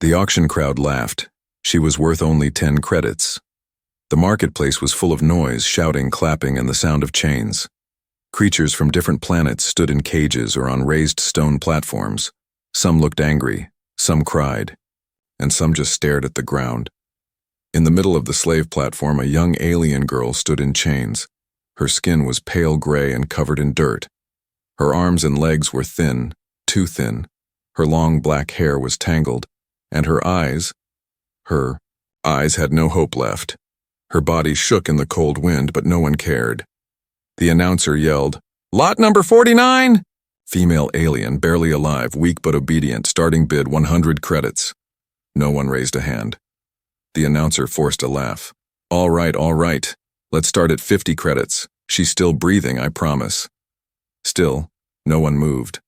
The auction crowd laughed. She was worth only 10 credits. The marketplace was full of noise, shouting, clapping, and the sound of chains. Creatures from different planets stood in cages or on raised stone platforms. Some looked angry, some cried, and some just stared at the ground. In the middle of the slave platform, a young alien girl stood in chains. Her skin was pale gray and covered in dirt. Her arms and legs were thin, too thin. Her long black hair was tangled, and her eyes had no hope left. Her body shook in the cold wind, but no one cared. The announcer yelled, "Lot number 49! Female alien, barely alive, weak but obedient, starting bid 100 credits. No one raised a hand. The announcer forced a laugh. All right. Let's start at 50 credits. She's still breathing, I promise." Still, no one moved.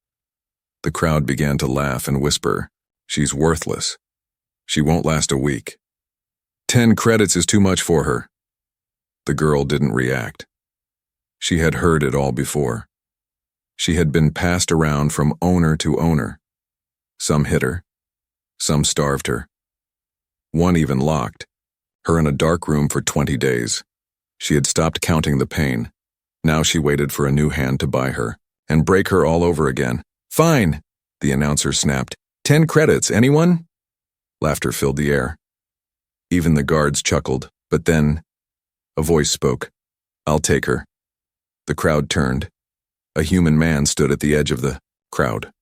The crowd began to laugh and whisper, "She's worthless. She won't last a week. 10 credits is too much for her." The girl didn't react. She had heard it all before. She had been passed around from owner to owner. Some hit her. Some starved her. One even locked her in a dark room for 20 days. She had stopped counting the pain. Now she waited for a new hand to buy her and break her all over again. "Fine," the announcer snapped. 10 credits, anyone?" Laughter filled the air. Even the guards chuckled, but then a voice spoke. "I'll take her." The crowd turned. A human man stood at the edge of the crowd.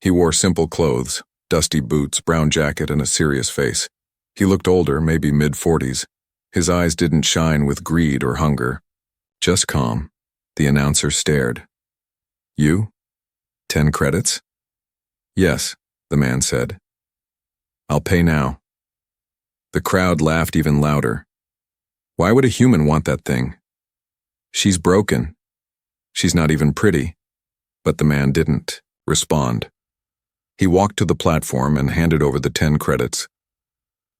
He wore simple clothes, dusty boots, brown jacket, and a serious face. He looked older, maybe mid-40s. His eyes didn't shine with greed or hunger, just calm. The announcer stared. "You? 10 credits?" "Yes," the man said. "I'll pay now." The crowd laughed even louder. Why would a human want that thing? She's broken. She's not even pretty. But the man didn't respond. He walked to the platform and handed over the 10 credits.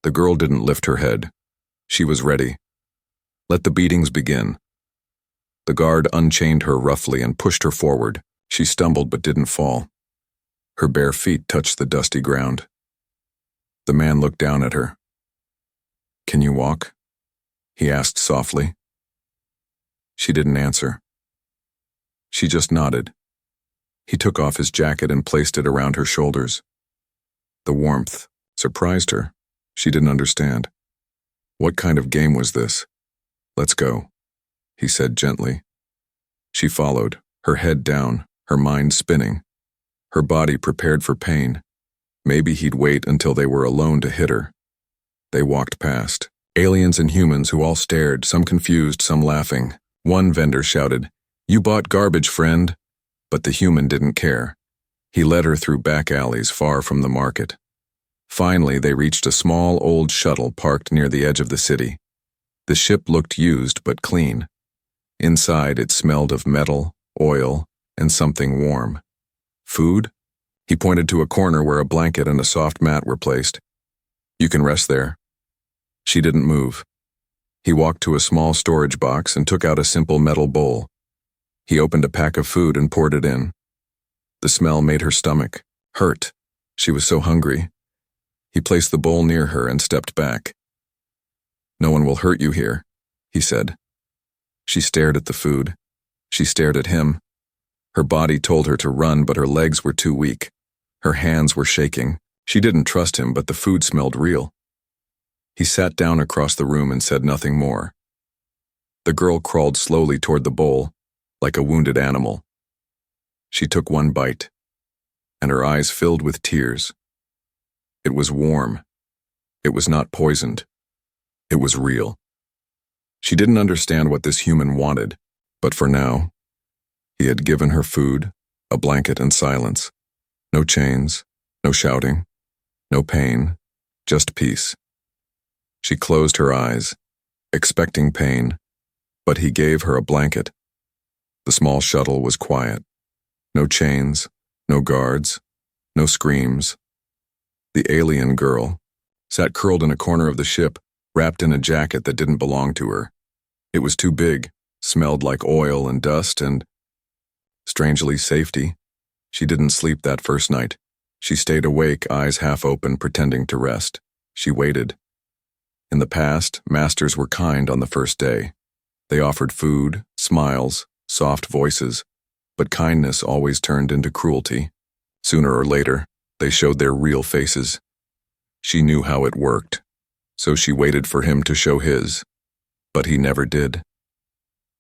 The girl didn't lift her head. She was ready. Let the beatings begin. The guard unchained her roughly and pushed her forward. She stumbled but didn't fall. Her bare feet touched the dusty ground. The man looked down at her. "Can you walk?" he asked softly. She didn't answer. She just nodded. He took off his jacket and placed it around her shoulders. The warmth surprised her. She didn't understand. What kind of game was this? "Let's go," he said gently. She followed, her head down, her mind spinning. Her body prepared for pain. Maybe he'd wait until they were alone to hit her. They walked past. Aliens and humans who all stared, some confused, some laughing. One vendor shouted, "You bought garbage, friend." But the human didn't care. He led her through back alleys far from the market. Finally, they reached a small old shuttle parked near the edge of the city. The ship looked used but clean. Inside, it smelled of metal, oil, and something warm. "Food?" He pointed to a corner where a blanket and a soft mat were placed. "You can rest there." She didn't move. He walked to a small storage box and took out a simple metal bowl. He opened a pack of food and poured it in. The smell made her stomach hurt. She was so hungry. He placed the bowl near her and stepped back. "No one will hurt you here," he said. She stared at the food. She stared at him. Her body told her to run, but her legs were too weak. Her hands were shaking. She didn't trust him, but the food smelled real. He sat down across the room and said nothing more. The girl crawled slowly toward the bowl, like a wounded animal. She took one bite, and her eyes filled with tears. It was warm. It was not poisoned. It was real. She didn't understand what this human wanted, but for now, he had given her food, a blanket, and silence. No chains, no shouting, no pain, just peace. She closed her eyes, expecting pain, but he gave her a blanket. The small shuttle was quiet. No chains, no guards, no screams. The alien girl sat curled in a corner of the ship, wrapped in a jacket that didn't belong to her. It was too big, smelled like oil and dust and, strangely, safety. She didn't sleep that first night. She stayed awake, eyes half open, pretending to rest. She waited. In the past, masters were kind on the first day. They offered food, smiles, soft voices, but kindness always turned into cruelty. Sooner or later, they showed their real faces. She knew how it worked, so she waited for him to show his, but he never did.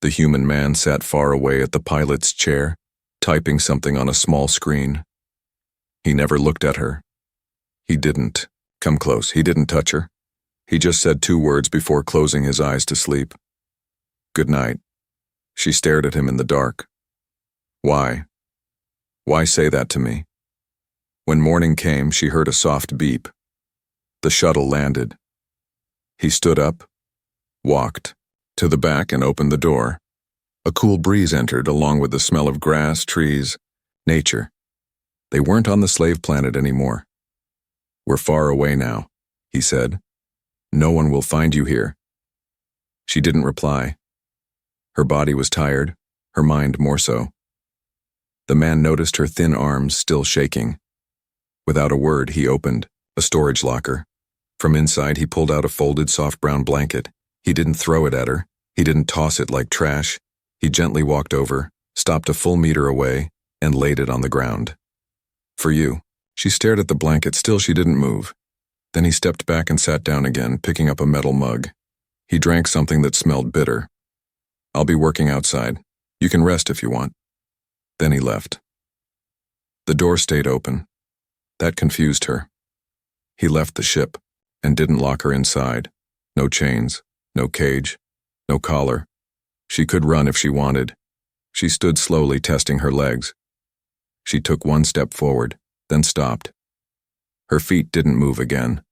The human man sat far away at the pilot's chair, typing something on a small screen. He never looked at her. He didn't come close. He didn't touch her. He just said 2 words before closing his eyes to sleep. Good night. She stared at him in the dark. Why? Why say that to me? When morning came, she heard a soft beep. The shuttle landed. He stood up, walked to the back and opened the door. A cool breeze entered, along with the smell of grass, trees, nature. They weren't on the slave planet anymore. We're far away now, he said. No one will find you here. She didn't reply. Her body was tired, her mind more so. The man noticed her thin arms still shaking. Without a word, he opened a storage locker. From inside, he pulled out a folded soft brown blanket. He didn't throw it at her. He didn't toss it like trash. He gently walked over, stopped a full meter away, and laid it on the ground. For you. She stared at the blanket. Still she didn't move. Then he stepped back and sat down again, picking up a metal mug. He drank something that smelled bitter. I'll be working outside. You can rest if you want. Then he left. The door stayed open. That confused her. He left the ship and didn't lock her inside. No chains, no cage, no collar. She could run if she wanted. She stood slowly, testing her legs. She took 1 step forward, then stopped. Her feet didn't move again.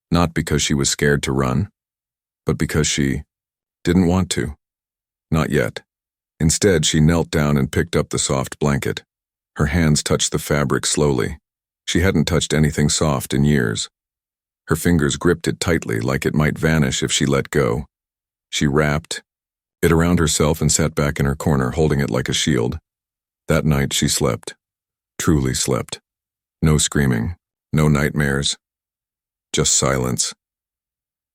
Not because she was scared to run, but because she didn't want to. Not yet. Instead, she knelt down and picked up the soft blanket. Her hands touched the fabric slowly. She hadn't touched anything soft in years. Her fingers gripped it tightly, like it might vanish if she let go. She wrapped it around herself and sat back in her corner, holding it like a shield. That night she slept. Truly slept. No screaming, no nightmares. Just silence.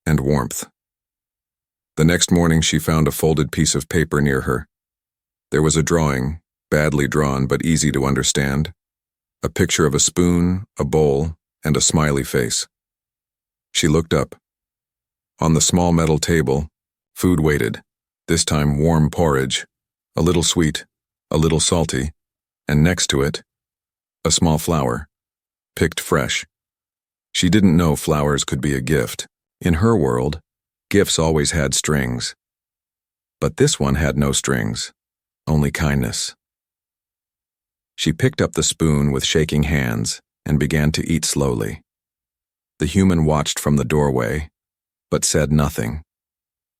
And warmth. The next morning she found a folded piece of paper near her. There was a drawing, badly drawn but easy to understand. A picture of a spoon, a bowl, and a smiley face. She looked up. On the small metal table, food waited, this time warm porridge, a little sweet, a little salty, and next to it, a small flower, picked fresh. She didn't know flowers could be a gift. In her world, gifts always had strings. But this one had no strings, only kindness. She picked up the spoon with shaking hands and began to eat slowly. The human watched from the doorway, but said nothing.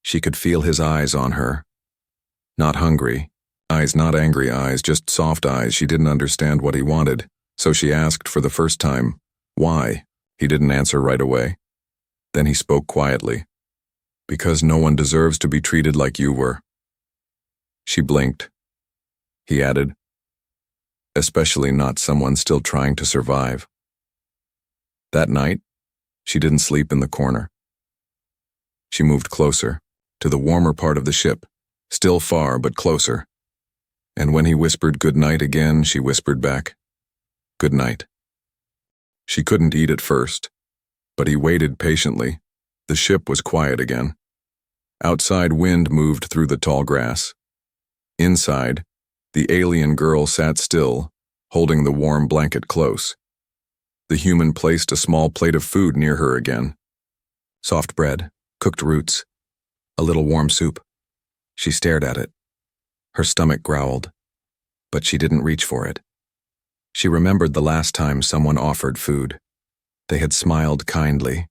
She could feel his eyes on her. Not hungry, eyes, not angry eyes, just soft eyes. She didn't understand what he wanted, so she asked for the first time, why? He didn't answer right away. Then he spoke quietly. Because no one deserves to be treated like you were. She blinked. He added, especially not someone still trying to survive. That night, she didn't sleep in the corner. She moved closer, to the warmer part of the ship, still far but closer. And when he whispered good night again, she whispered back, good night. She couldn't eat at first, but he waited patiently. The ship was quiet again. Outside, wind moved through the tall grass. Inside, the alien girl sat still, holding the warm blanket close. The human placed a small plate of food near her again. Soft bread, cooked roots, a little warm soup. She stared at it. Her stomach growled, but she didn't reach for it. She remembered the last time someone offered food. They had smiled kindly,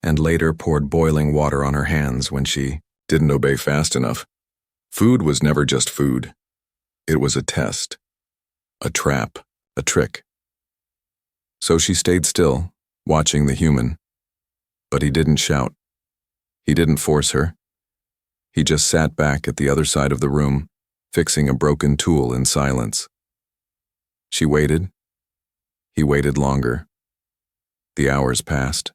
and later poured boiling water on her hands when she didn't obey fast enough. Food was never just food. It was a test, a trap, a trick. So she stayed still, watching the human. But he didn't shout. He didn't force her. He just sat back at the other side of the room, fixing a broken tool in silence. She waited. He waited longer. The hours passed.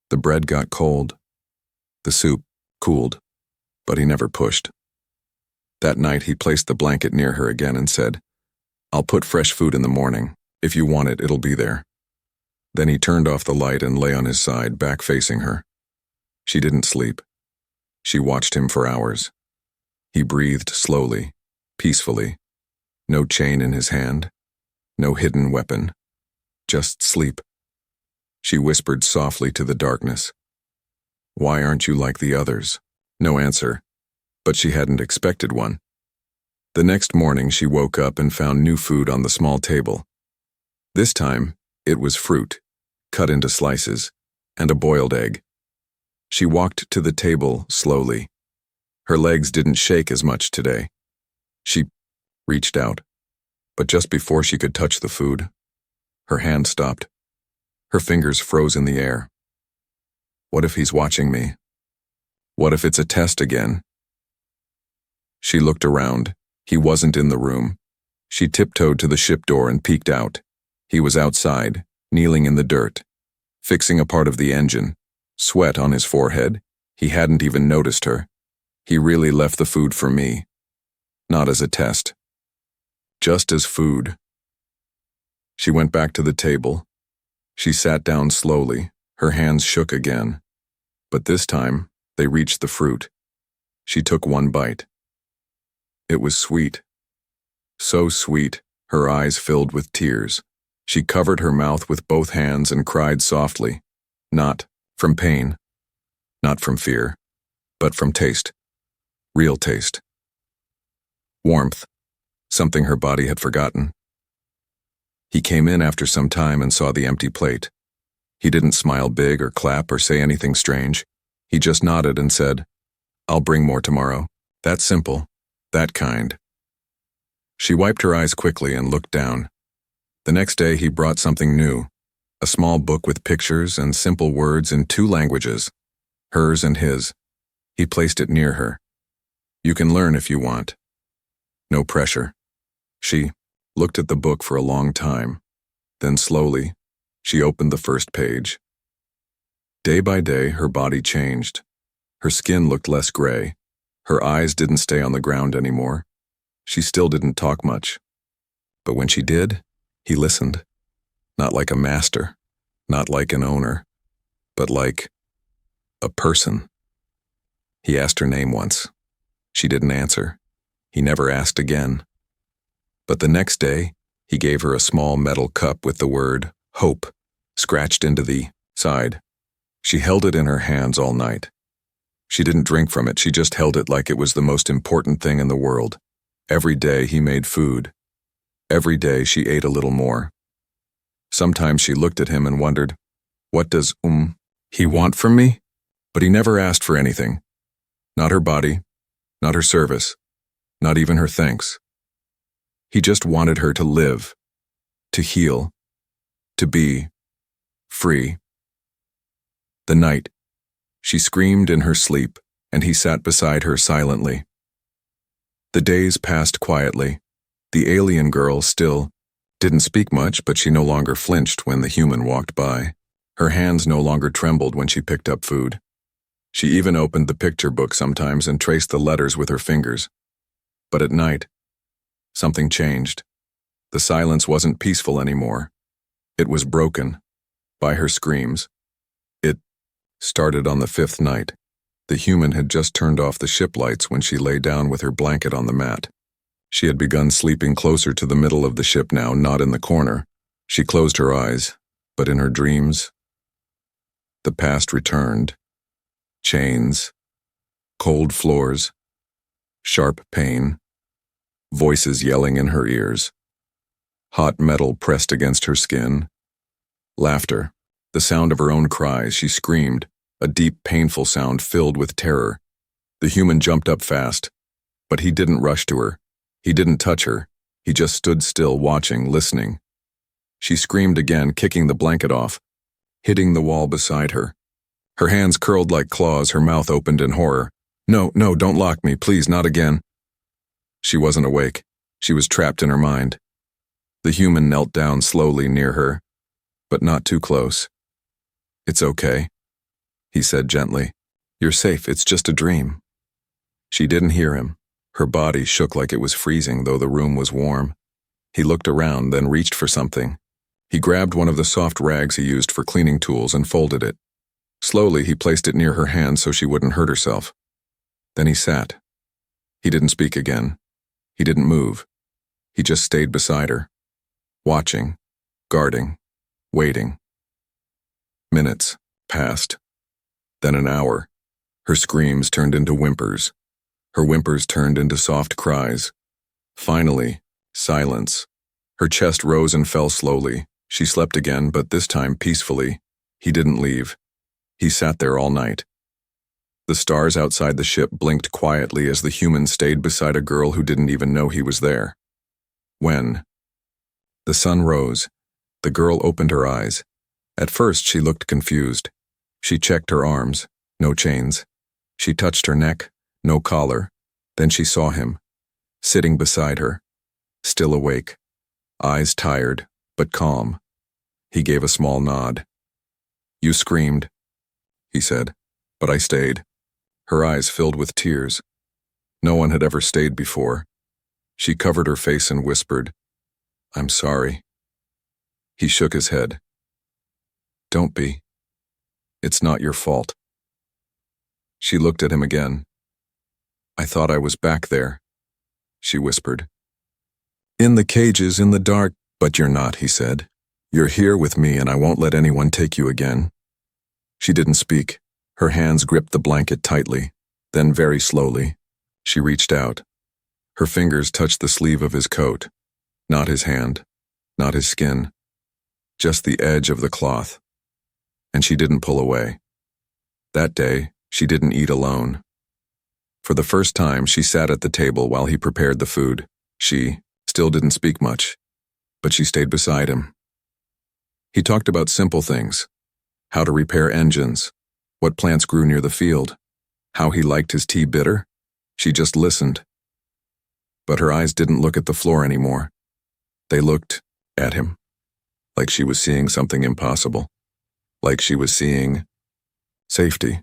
The bread got cold. The soup cooled, but he never pushed. That night he placed the blanket near her again and said, "I'll put fresh food in the morning. If you want it, it'll be there." Then he turned off the light and lay on his side, back facing her. She didn't sleep. She watched him for hours. He breathed slowly, peacefully. No chain in his hand. No hidden weapon. Just sleep. She whispered softly to the darkness, "Why aren't you like the others?" No answer, but she hadn't expected one. The next morning she woke up and found new food on the small table. This time, it was fruit, cut into slices, and a boiled egg. She walked to the table slowly. Her legs didn't shake as much today. She reached out, but just before she could touch the food, her hand stopped. Her fingers froze in the air. What if he's watching me? What if it's a test again? She looked around. He wasn't in the room. She tiptoed to the ship door and peeked out. He was outside, kneeling in the dirt, fixing a part of the engine, sweat on his forehead. He hadn't even noticed her. He really left the food for me. Not as a test. Just as food. She went back to the table. She sat down slowly. Her hands shook again. But this time, they reached the fruit. She took one bite. It was sweet. So sweet, her eyes filled with tears. She covered her mouth with both hands and cried softly. Not from pain. Not from fear. But from taste. Real taste. Warmth. Something her body had forgotten. He came in after some time and saw the empty plate. He didn't smile big or clap or say anything strange. He just nodded and said, "I'll bring more tomorrow." That simple. That kind. She wiped her eyes quickly and looked down. The next day he brought something new. A small book with pictures and simple words in 2 languages. Hers and his. He placed it near her. "You can learn if you want." No pressure. She looked at the book for a long time. Then slowly, she opened the first page. Day by day, her body changed. Her skin looked less gray. Her eyes didn't stay on the ground anymore. She still didn't talk much. But when she did, he listened. Not like a master, not like an owner, but like a person. He asked her name once. She didn't answer. He never asked again. But the next day, he gave her a small metal cup with the word hope scratched into the side. She held it in her hands all night. She didn't drink from it, she just held it like it was the most important thing in the world. Every day he made food. Every day she ate a little more. Sometimes she looked at him and wondered, what does he want from me? But he never asked for anything. Not her body, not her service, not even her thanks. He just wanted her to live, to heal, to be free. The night, she screamed in her sleep, and he sat beside her silently. The days passed quietly. The alien girl still didn't speak much, but she no longer flinched when the human walked by. Her hands no longer trembled when she picked up food. She even opened the picture book sometimes and traced the letters with her fingers. But at night, something changed. The silence wasn't peaceful anymore. It was broken by her screams. It started on the 5th night. The human had just turned off the ship lights when she lay down with her blanket on the mat. She had begun sleeping closer to the middle of the ship now, not in the corner. She closed her eyes, but in her dreams, the past returned. Chains, cold floors, sharp pain, voices yelling in her ears, hot metal pressed against her skin, laughter, the sound of her own cries. She screamed, a deep, painful sound filled with terror. The human jumped up fast, but he didn't rush to her. He didn't touch her. He just stood still, watching, listening. She screamed again, kicking the blanket off, hitting the wall beside her. Her hands curled like claws, her mouth opened in horror. No, don't lock me, please, not again. She wasn't awake. She was trapped in her mind. The human knelt down slowly near her, but not too close. "It's okay," he said gently. "You're safe, it's just a dream." She didn't hear him. Her body shook like it was freezing, though the room was warm. He looked around, then reached for something. He grabbed one of the soft rags he used for cleaning tools and folded it. Slowly, he placed it near her hand so she wouldn't hurt herself. Then he sat. He didn't speak again. He didn't move. He just stayed beside her, watching, guarding, waiting. Minutes passed. Then an hour. Her screams turned into whimpers. Her whimpers turned into soft cries. Finally, silence. Her chest rose and fell slowly. She slept again, but this time peacefully. He didn't leave. He sat there all night. The stars outside the ship blinked quietly as the human stayed beside a girl who didn't even know he was there. When the sun rose, the girl opened her eyes. At first, she looked confused. She checked her arms, no chains. She touched her neck, no collar. Then she saw him, sitting beside her, still awake, eyes tired, but calm. He gave a small nod. "You screamed," he said, "but I stayed." Her eyes filled with tears. No one had ever stayed before. She covered her face and whispered, "I'm sorry." He shook his head. "Don't be. It's not your fault." She looked at him again. "I thought I was back there," she whispered. "In the cages, in the dark." "But you're not," he said. "You're here with me, and I won't let anyone take you again." She didn't speak. Her hands gripped the blanket tightly. Then very slowly, she reached out. Her fingers touched the sleeve of his coat. Not his hand, not his skin, just the edge of the cloth. And she didn't pull away. That day, she didn't eat alone. For the first time, she sat at the table while he prepared the food. She still didn't speak much, but she stayed beside him. He talked about simple things: how to repair engines, what plants grew near the field, how he liked his tea bitter. She just listened. But her eyes didn't look at the floor anymore. They looked at him, like she was seeing something impossible, like she was seeing safety.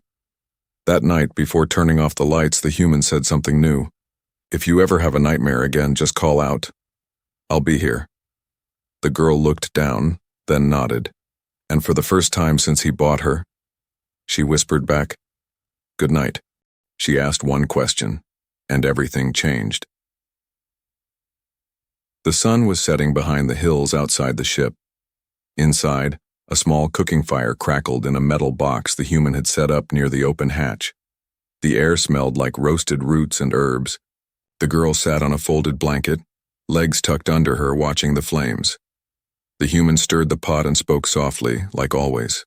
That night, before turning off the lights, the human said something new. "If you ever have a nightmare again, just call out. I'll be here." The girl looked down, then nodded, and for the first time since he bought her, she whispered back, "Good night." She asked one question, and everything changed. The sun was setting behind the hills outside the ship. Inside, a small cooking fire crackled in a metal box the human had set up near the open hatch. The air smelled like roasted roots and herbs. The girl sat on a folded blanket, legs tucked under her, watching the flames. The human stirred the pot and spoke softly, like always.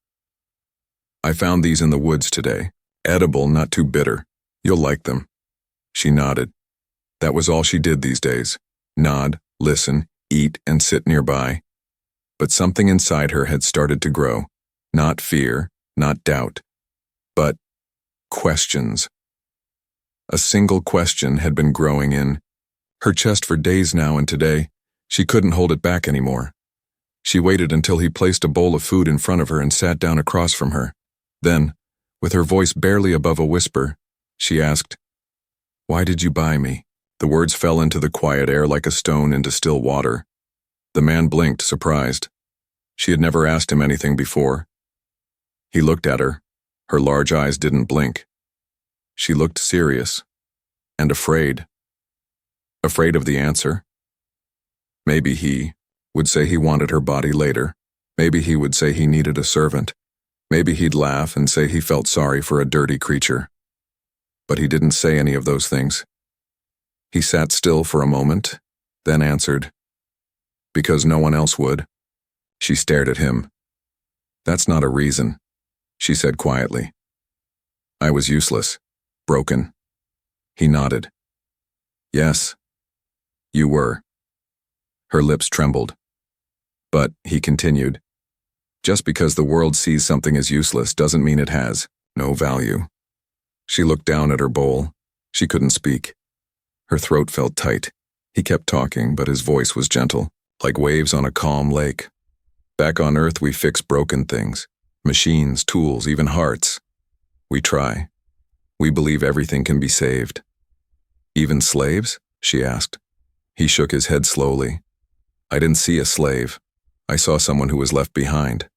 "I found these in the woods today. Edible, not too bitter. You'll like them." She nodded. That was all she did these days. Nod, listen, eat, and sit nearby. But something inside her had started to grow. Not fear, not doubt, but questions. A single question had been growing in her chest for days now, and today, she couldn't hold it back anymore. She waited until he placed a bowl of food in front of her and sat down across from her. Then, with her voice barely above a whisper, she asked, "Why did you buy me?" The words fell into the quiet air like a stone into still water. The man blinked, surprised. She had never asked him anything before. He looked at her. Her large eyes didn't blink. She looked serious and afraid. Afraid of the answer. Maybe he would say he wanted her body later. Maybe he would say he needed a servant. Maybe he'd laugh and say he felt sorry for a dirty creature. But he didn't say any of those things. He sat still for a moment, then answered, "Because no one else would." She stared at him. "That's not a reason," she said quietly. "I was useless, broken." He nodded. "Yes, you were." Her lips trembled. But, he continued, "Just because the world sees something as useless doesn't mean it has no value." She looked down at her bowl. She couldn't speak. Her throat felt tight. He kept talking, but his voice was gentle. like waves on a calm lake. Back on Earth, we fix broken things. Machines, tools, even hearts. We try. We believe everything can be saved. Even slaves? She asked. He shook his head slowly. I didn't see a slave. I saw someone who was left behind.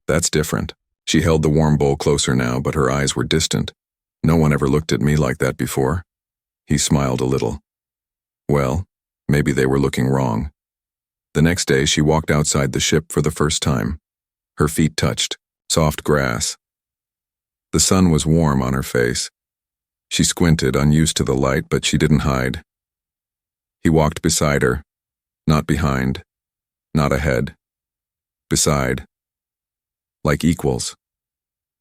That's different. She held the warm bowl closer now, but her eyes were distant. No one ever looked at me like that before. He smiled a little. Well, maybe they were looking wrong. The next day, she walked outside the ship for the first time. Her feet touched soft grass. The sun was warm on her face. She squinted, unused to the light, but she didn't hide. He walked beside her, not behind, not ahead, beside, like equals.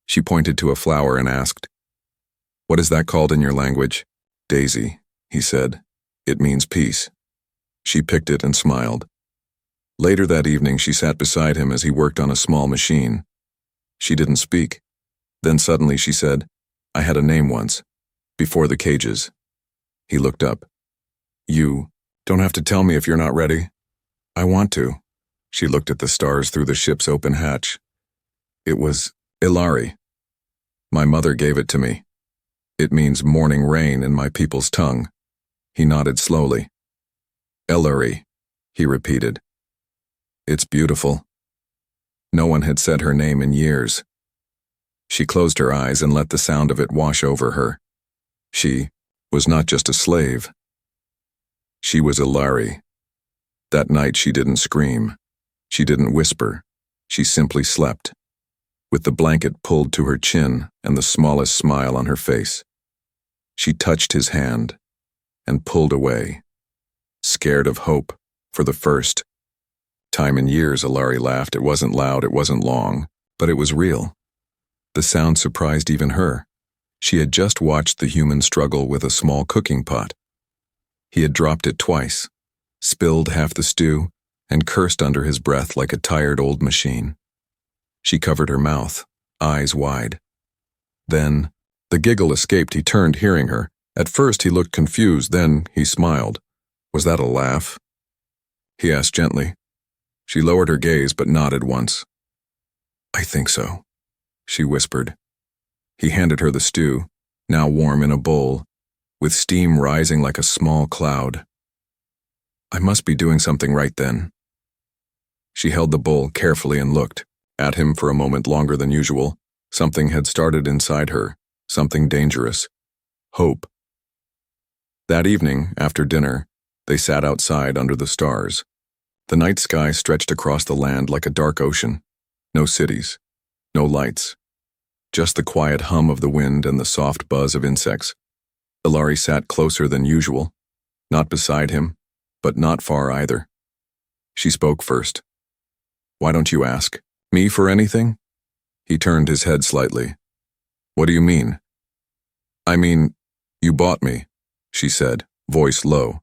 She pointed to a flower and asked, "What is that called in your language?" "Daisy," he said. "It means peace." She picked it and smiled. Later that evening, she sat beside him as he worked on a small machine. She didn't speak. Then suddenly she said, "I had a name once, before the cages." He looked up. "You don't have to tell me if you're not ready." "I want to." She looked at the stars through the ship's open hatch. "It was Ilari. My mother gave it to me. It means morning rain in my people's tongue." He nodded slowly. "Ilari," he repeated. "It's beautiful." No one had said her name in years. She closed her eyes and let the sound of it wash over her. She was not just a slave. She was Ilari. That night she didn't scream. She didn't whisper. She simply slept, with the blanket pulled to her chin and the smallest smile on her face. She touched his hand and pulled away, scared of hope for the first time in years. Ilari laughed. It wasn't loud, it wasn't long, but it was real. The sound surprised even her. She had just watched the human struggle with a small cooking pot. He had dropped it twice, spilled half the stew, and cursed under his breath like a tired old machine. She covered her mouth, eyes wide. Then, the giggle escaped. He turned, hearing her. At first he looked confused, then he smiled. Was that a laugh? He asked gently. She lowered her gaze but nodded once. "I think so," she whispered. He handed her the stew, now warm in a bowl, with steam rising like a small cloud. "I must be doing something right then." She held the bowl carefully and looked at him for a moment longer than usual. Something had started inside her, something dangerous. Hope. That evening, after dinner, they sat outside under the stars. The night sky stretched across the land like a dark ocean. No cities, no lights. Just the quiet hum of the wind and the soft buzz of insects. Ilari sat closer than usual, not beside him, but not far either. She spoke first. "Why don't you ask me for anything?" He turned his head slightly. "What do you mean?" "I mean, you bought me," she said, voice low.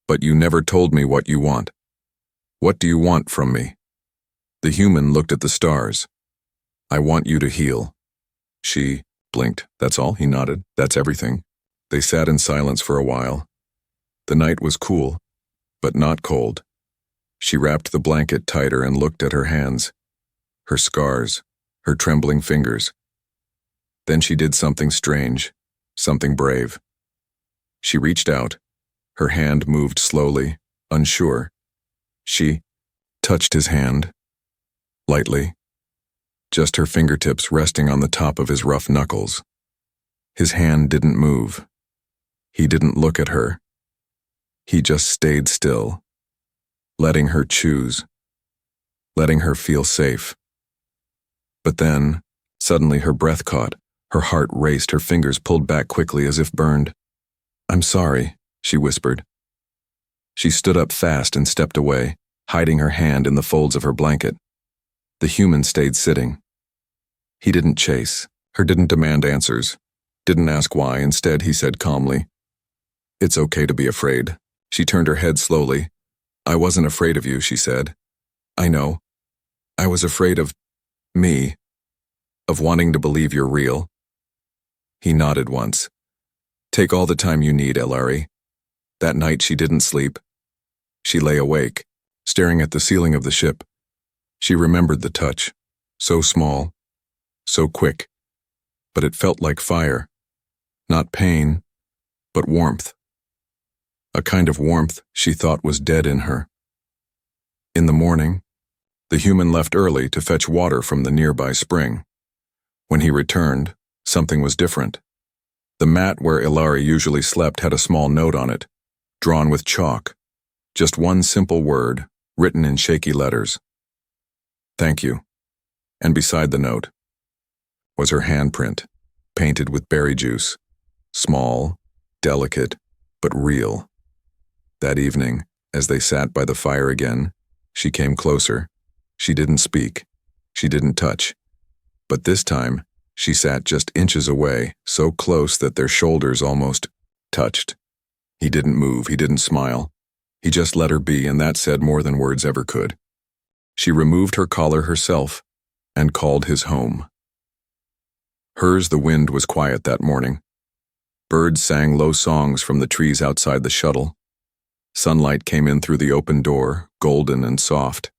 "But you never told me what you want. What do you want from me?" The human looked at the stars. "I want you to heal." She blinked. "That's all?" He nodded. "That's everything." They sat in silence for a while. The night was cool, but not cold. She wrapped the blanket tighter and looked at her hands, her scars, her trembling fingers. Then she did something strange, something brave. She reached out. Her hand moved slowly, unsure. She touched his hand, lightly, just her fingertips resting on the top of his rough knuckles. His hand didn't move. He didn't look at her. He just stayed still, letting her choose, letting her feel safe. But then, suddenly her breath caught, her heart raced, her fingers pulled back quickly as if burned. "I'm sorry," she whispered. She stood up fast and stepped away, hiding her hand in the folds of her blanket. The human stayed sitting. He didn't chase her, didn't demand answers, didn't ask why. Instead, he said calmly, "It's okay to be afraid." She turned her head slowly. "I wasn't afraid of you," she said. "I know. I was afraid of me, of wanting to believe you're real." He nodded once. "Take all the time you need, Ilari." That night she didn't sleep. She lay awake, Staring at the ceiling of the ship, she remembered the touch, so small, so quick, but it felt like fire, not pain, but warmth. A kind of warmth she thought was dead in her. In the morning, the human left early to fetch water from the nearby spring. When he returned, something was different. The mat where Ilari usually slept had a small note on it, drawn with chalk. Just one simple word, written in shaky letters. "Thank you." And beside the note was her handprint, painted with berry juice. Small, delicate, but real. That evening, as they sat by the fire again, she came closer. She didn't speak. She didn't touch. But this time, she sat just inches away, so close that their shoulders almost touched. He didn't move, he didn't smile. He just let her be, and that said more than words ever could. She removed her collar herself and called his home. Hers, the wind was quiet that morning. Birds sang low songs from the trees outside the shuttle. Sunlight came in through the open door, golden and soft.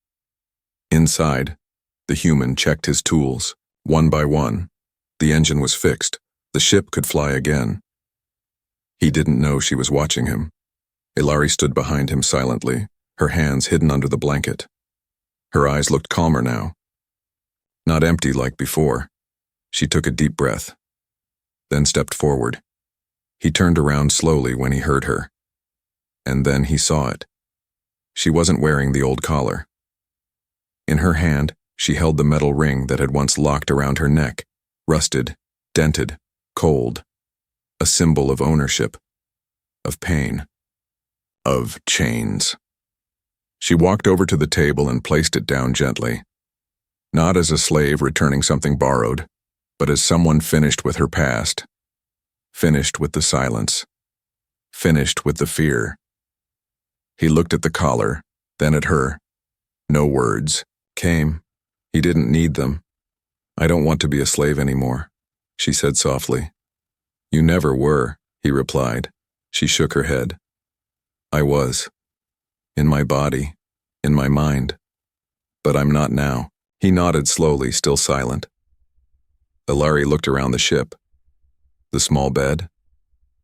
Inside, the human checked his tools, one by one. The engine was fixed. The ship could fly again. He didn't know she was watching him. Ilari stood behind him silently, her hands hidden under the blanket. Her eyes looked calmer now. Not empty like before. She took a deep breath, then stepped forward. He turned around slowly when he heard her. And then he saw it. She wasn't wearing the old collar. In her hand, she held the metal ring that had once locked around her neck, rusted, dented, cold. A symbol of ownership, of pain, of chains. She walked over to the table and placed it down gently. Not as a slave returning something borrowed, but as someone finished with her past. Finished with the silence. Finished with the fear. He looked at the collar, then at her. No words came. He didn't need them. "I don't want to be a slave anymore," she said softly. "You never were," he replied. She shook her head. "I was. In my body, in my mind. But I'm not now." He nodded slowly, still silent. Ilari looked around the ship. The small bed,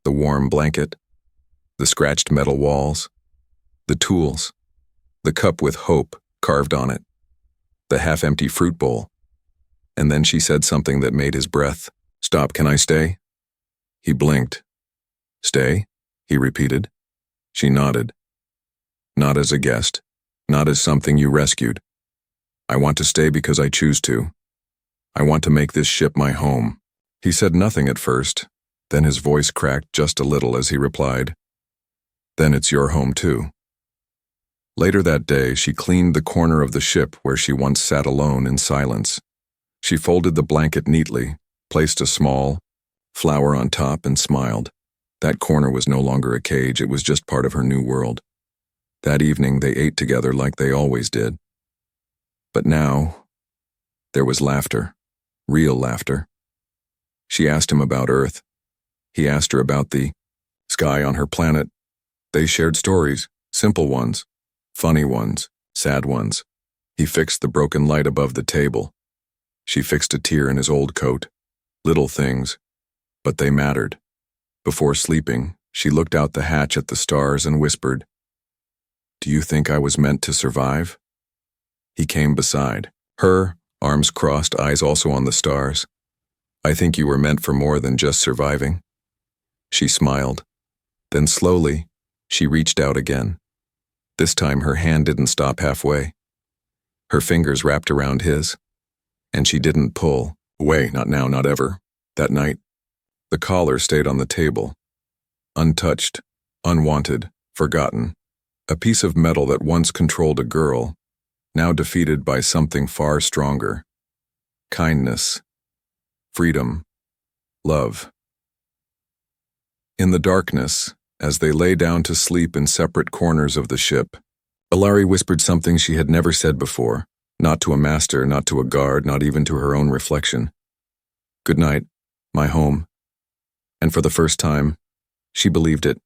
the warm blanket, the scratched metal walls, the tools, the cup with hope carved on it, the half-empty fruit bowl. And then she said something that made his breath stop. "Can I stay?" He blinked. "Stay?" he repeated. She nodded. "Not as a guest, not as something you rescued. I want to stay because I choose to. I want to make this ship my home." He said nothing at first, then his voice cracked just a little as he replied, "Then it's your home too." Later that day, she cleaned the corner of the ship where she once sat alone in silence. She folded the blanket neatly, placed a small flower on top, and smiled. That corner was no longer a cage, it was just part of her new world. That evening, they ate together like they always did. But now, there was laughter, real laughter. She asked him about Earth. He asked her about the sky on her planet. They shared stories, simple ones, funny ones, sad ones. He fixed the broken light above the table. She fixed a tear in his old coat. Little things, but they mattered. Before sleeping, she looked out the hatch at the stars and whispered, "Do you think I was meant to survive?" He came beside her, arms crossed, eyes also on the stars. "I think you were meant for more than just surviving." She smiled. Then slowly, she reached out again. This time her hand didn't stop halfway. Her fingers wrapped around his, and she didn't pull away, not now, not ever. That night, the collar stayed on the table, untouched, unwanted, forgotten. A piece of metal that once controlled a girl, now defeated by something far stronger. Kindness, freedom, love. In the darkness, as they lay down to sleep in separate corners of the ship, Ilari whispered something she had never said before, not to a master, not to a guard, not even to her own reflection. "Good night, my home." And for the first time, she believed it.